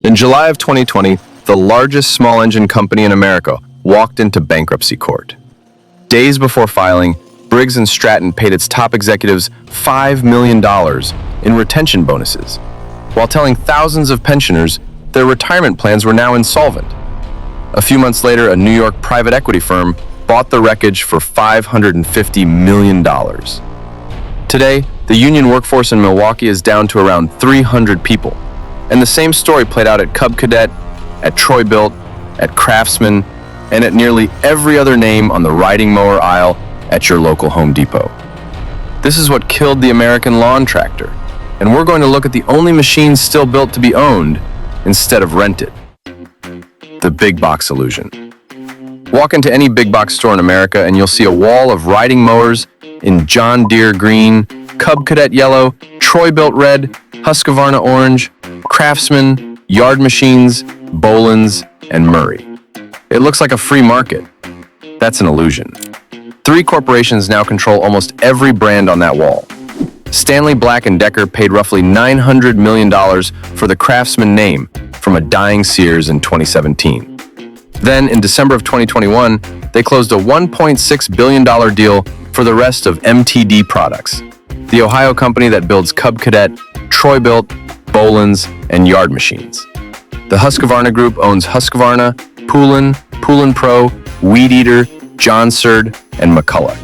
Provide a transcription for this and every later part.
In July of 2020, the largest small engine company in America walked into bankruptcy court. Days before filing, Briggs & Stratton paid its top executives $5 million in retention bonuses, while telling thousands of pensioners their retirement plans were now insolvent. A few months later, a New York private equity firm bought the wreckage for $550 million. Today, the union workforce in Milwaukee is down to around 300 people. And the same story played out at Cub Cadet, at Troy-Bilt, at Craftsman, and at nearly every other name on the riding mower aisle at your local Home Depot. This is what killed the American lawn tractor, and we're going to look at the only machines still built to be owned instead of rented. The big box illusion. Walk into any big box store in America and you'll see a wall of riding mowers in John Deere green, Cub Cadet yellow, Troy-Bilt red, Husqvarna orange, Craftsman, Yard Machines, Boland's, and Murray. It looks like a free market. That's an illusion. 3 corporations now control almost every brand on that wall. Stanley Black & Decker paid roughly $900 million for the Craftsman name from a dying Sears in 2017. Then, in December of 2021, they closed a $1.6 billion deal for the rest of MTD Products, the Ohio company that builds Cub Cadet, Troy-Bilt, Boland's, and Yard Machines. The Husqvarna Group owns Husqvarna, Poulan Pro, Weed Eater, John Serd, and McCulloch.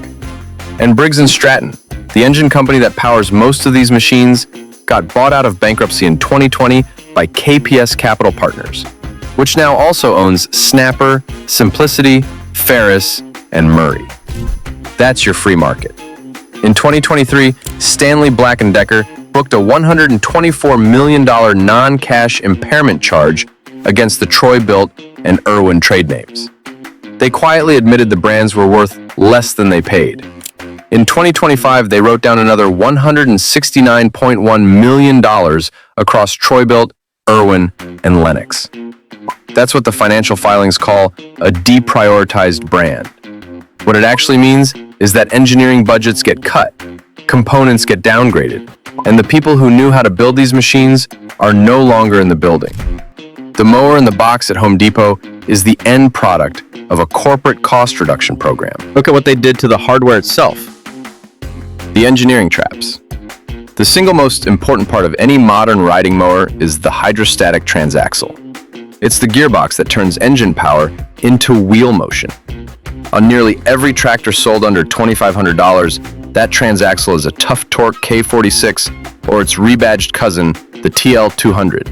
And Briggs & Stratton, the engine company that powers most of these machines, got bought out of bankruptcy in 2020 by KPS Capital Partners, which now also owns Snapper, Simplicity, Ferris, and Murray. That's your free market. In 2023, Stanley Black & Decker booked a $124 million non-cash impairment charge against the Troy-Bilt and Irwin trade names. They quietly admitted the brands were worth less than they paid. In 2025, they wrote down another $169.1 million across Troy-Bilt, Irwin, and Lennox. That's what the financial filings call a deprioritized brand. What it actually means is that engineering budgets get cut, components get downgraded, and the people who knew how to build these machines are no longer in the building. The mower in the box at Home Depot is the end product of a corporate cost reduction program. Look at what they did to the hardware itself. The engineering traps. The single most important part of any modern riding mower is the hydrostatic transaxle. It's the gearbox that turns engine power into wheel motion. On nearly every tractor sold under $2,500, that transaxle is a tough torque K46 or its rebadged cousin, the TL200.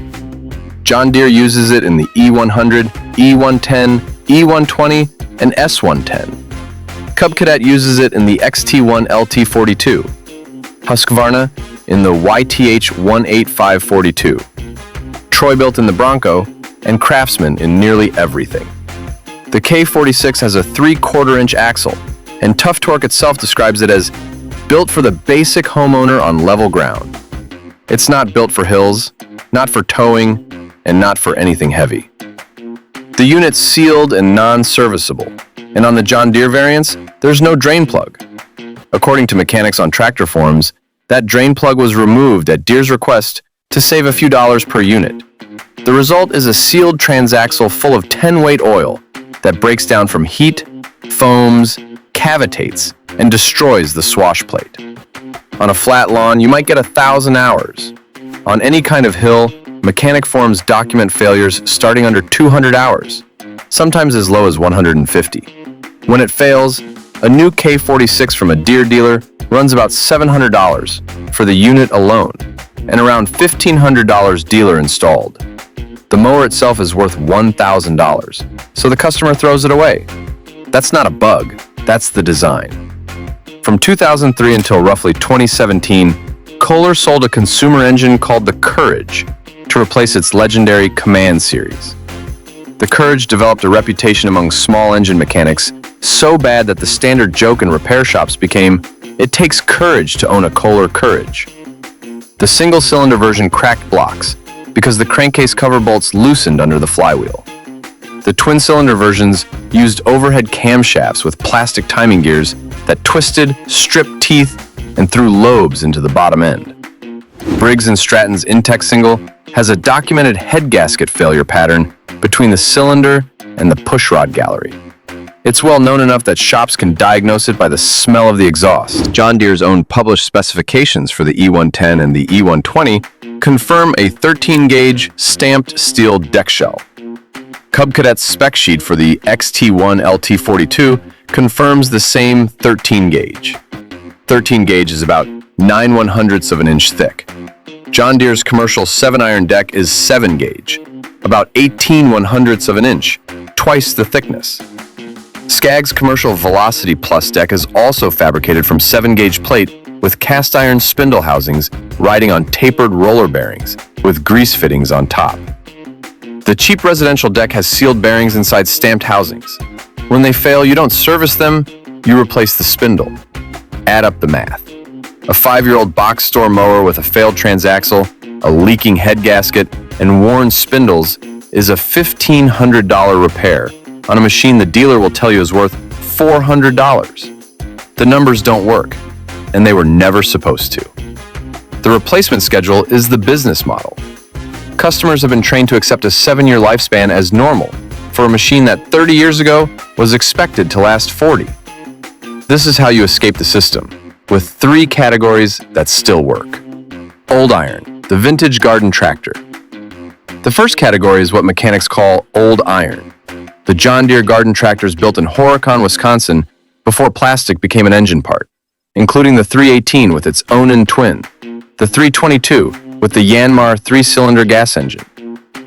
John Deere uses it in the E100, E110, E120, and S110. Cub Cadet uses it in the XT1 LT42. Husqvarna in the YTH18542. Troy-Bilt in the Bronco, and Craftsman in nearly everything. The K46 has a 3/4-inch axle, and Tough Torque itself describes it as built for the basic homeowner on level ground. It's not built for hills, not for towing, and not for anything heavy. The unit's sealed and non-serviceable, and on the John Deere variants, there's no drain plug. According to mechanics on tractor forums, that drain plug was removed at Deere's request to save a few dollars per unit. The result is a sealed transaxle full of 10-weight oil that breaks down from heat, foams, cavitates, and destroys the swash plate. On a flat lawn, you might get 1,000 hours. On any kind of hill, mechanic forums document failures starting under 200 hours, sometimes as low as 150. When it fails, a new K46 from a Deere dealer runs about $700 for the unit alone, and around $1,500 dealer installed. The mower itself is worth $1,000, so the customer throws it away. That's not a bug, that's the design. From 2003 until roughly 2017, Kohler sold a consumer engine called the Courage to replace its legendary Command series. The Courage developed a reputation among small engine mechanics so bad that the standard joke in repair shops became, "It takes courage to own a Kohler Courage." The single-cylinder version cracked blocks because the crankcase cover bolts loosened under the flywheel. The twin-cylinder versions used overhead camshafts with plastic timing gears that twisted, stripped teeth, and threw lobes into the bottom end. Briggs & Stratton's Intex single has a documented head gasket failure pattern between the cylinder and the pushrod gallery. It's well known enough that shops can diagnose it by the smell of the exhaust. John Deere's own published specifications for the E110 and the E120 confirm a 13-gauge stamped steel deck shell. Cub Cadet's spec sheet for the XT1 LT42 confirms the same 13-gauge. 13-gauge is about 9/100ths of an inch thick. John Deere's commercial 7-iron deck is 7-gauge, about 18/100ths of an inch, twice the thickness. Skag's commercial Velocity Plus deck is also fabricated from 7-gauge plate with cast iron spindle housings riding on tapered roller bearings with grease fittings on top. The cheap residential deck has sealed bearings inside stamped housings. When they fail, you don't service them, you replace the spindle. Add up the math. A 5-year-old box store mower with a failed transaxle, a leaking head gasket, and worn spindles is a $1,500 repair on a machine the dealer will tell you is worth $400. The numbers don't work, and they were never supposed to. The replacement schedule is the business model. Customers have been trained to accept a 7-year lifespan as normal for a machine that 30 years ago was expected to last 40. This is how you escape the system, with 3 categories that still work. Old iron, the vintage garden tractor. The first category is what mechanics call old iron. The John Deere garden tractors built in Horicon, Wisconsin before plastic became an engine part, including the 318 with its Onan twin, the 322 with the Yanmar 3-cylinder gas engine,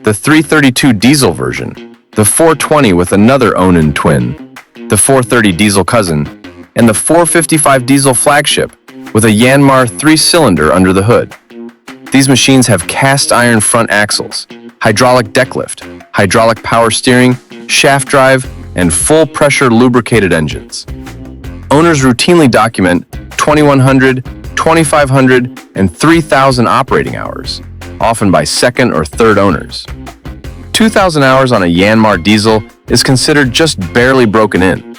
the 332 diesel version, the 420 with another Onan twin, the 430 diesel cousin, and the 455 diesel flagship with a Yanmar 3-cylinder under the hood. These machines have cast iron front axles, hydraulic deck lift, hydraulic power steering, shaft drive, and full-pressure lubricated engines. Owners routinely document 2,100, 2,500, and 3,000 operating hours, often by second or third owners. 2,000 hours on a Yanmar diesel is considered just barely broken in.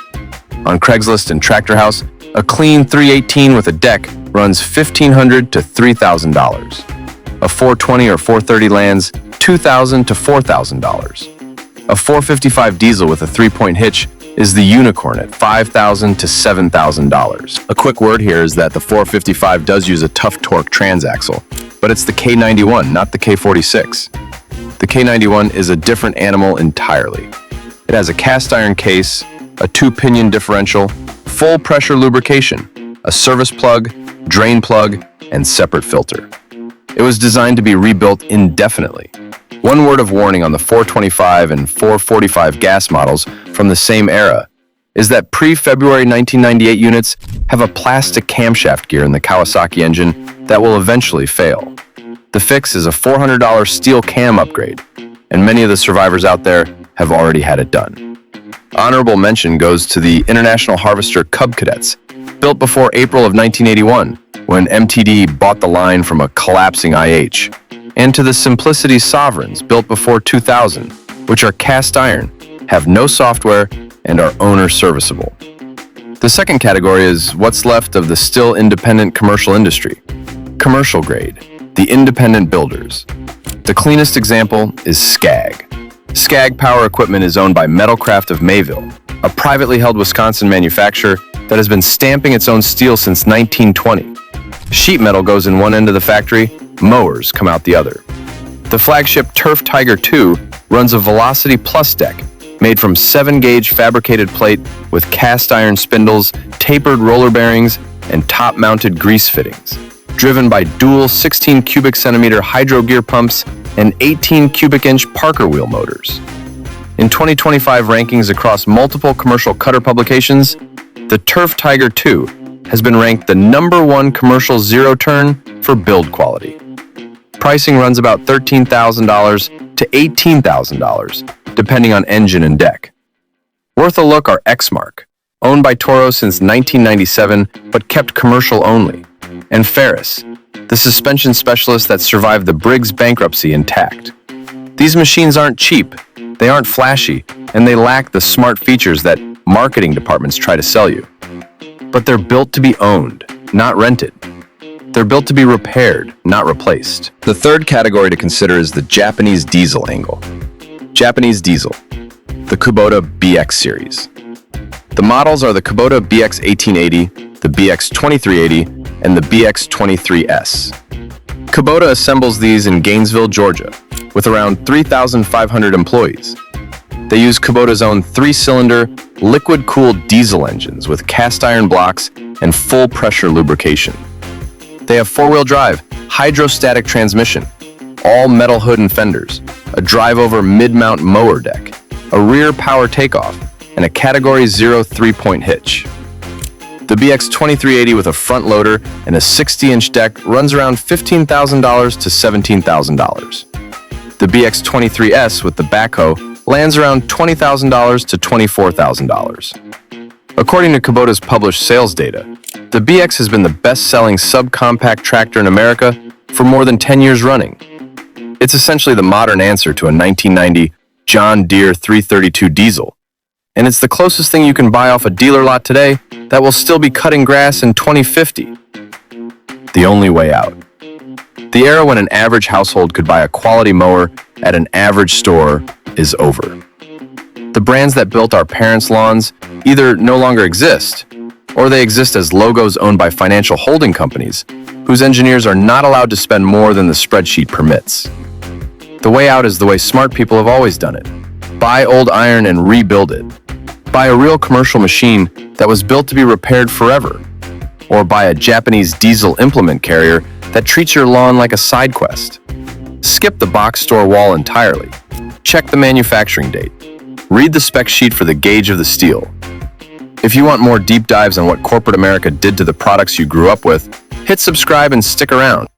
On Craigslist and Tractor House, a clean 318 with a deck runs $1,500 to $3,000. A 420 or 430 lands $2,000 to $4,000. A 455 diesel with a 3-point hitch is the unicorn at $5,000 to $7,000. A quick word here is that the 455 does use a tough torque transaxle, but it's the K91, not the K46. The K91 is a different animal entirely. It has a cast iron case, a 2-pinion differential, full pressure lubrication, a service plug, drain plug, and separate filter. It was designed to be rebuilt indefinitely. One word of warning on the 425 and 445 gas models from the same era is that pre-February 1998 units have a plastic camshaft gear in the Kawasaki engine that will eventually fail. The fix is a $400 steel cam upgrade, and many of the survivors out there have already had it done. Honorable mention goes to the International Harvester Cub Cadets, built before April of 1981, when MTD bought the line from a collapsing IH, and to the Simplicity Sovereigns, built before 2000, which are cast iron, have no software, and are owner serviceable. The second category is what's left of the still independent commercial industry. Commercial grade, the independent builders. The cleanest example is Skag. Skag Power Equipment is owned by Metalcraft of Mayville, a privately held Wisconsin manufacturer that has been stamping its own steel since 1920. Sheet metal goes in one end of the factory, mowers come out the other. The flagship Turf Tiger 2 runs a Velocity Plus deck made from 7-gauge fabricated plate with cast iron spindles, tapered roller bearings, and top-mounted grease fittings, driven by dual 16 cubic centimeter hydro gear pumps and 18 cubic inch Parker wheel motors. In 2025 rankings across multiple commercial cutter publications, the Turf Tiger 2 has been ranked the #1 commercial zero-turn for build quality. Pricing runs about $13,000 to $18,000, depending on engine and deck. Worth a look are Exmark, owned by Toro since 1997 but kept commercial only, and Ferris, the suspension specialist that survived the Briggs bankruptcy intact. These machines aren't cheap, they aren't flashy, and they lack the smart features that marketing departments try to sell you. But they're built to be owned, not rented. They're built to be repaired, not replaced. The third category to consider is the Japanese diesel angle. Japanese diesel, the Kubota BX series. The models are the Kubota BX 1880, the BX 2380, and the BX 23S. Kubota assembles these in Gainesville, Georgia, with around 3,500 employees. They use Kubota's own 3-cylinder, liquid-cooled diesel engines with cast-iron blocks and full-pressure lubrication. They have 4-wheel drive, hydrostatic transmission, all metal hood and fenders, a drive-over mid-mount mower deck, a rear power takeoff, and a Category 0 3-point hitch. The BX 2380 with a front loader and a 60-inch deck runs around $15,000 to $17,000. The BX 23S with the backhoe lands around $20,000 to $24,000. According to Kubota's published sales data, the BX has been the best-selling subcompact tractor in America for more than 10 years running. It's essentially the modern answer to a 1990 John Deere 332 diesel, and it's the closest thing you can buy off a dealer lot today that will still be cutting grass in 2050. The only way out. The era when an average household could buy a quality mower at an average store is over. The brands that built our parents' lawns either no longer exist, or they exist as logos owned by financial holding companies, whose engineers are not allowed to spend more than the spreadsheet permits. The way out is the way smart people have always done it. Buy old iron and rebuild it. Buy a real commercial machine that was built to be repaired forever. Or buy a Japanese diesel implement carrier that treats your lawn like a side quest. Skip the box store wall entirely. Check the manufacturing date. Read the spec sheet for the gauge of the steel. If you want more deep dives on what corporate America did to the products you grew up with, hit subscribe and stick around.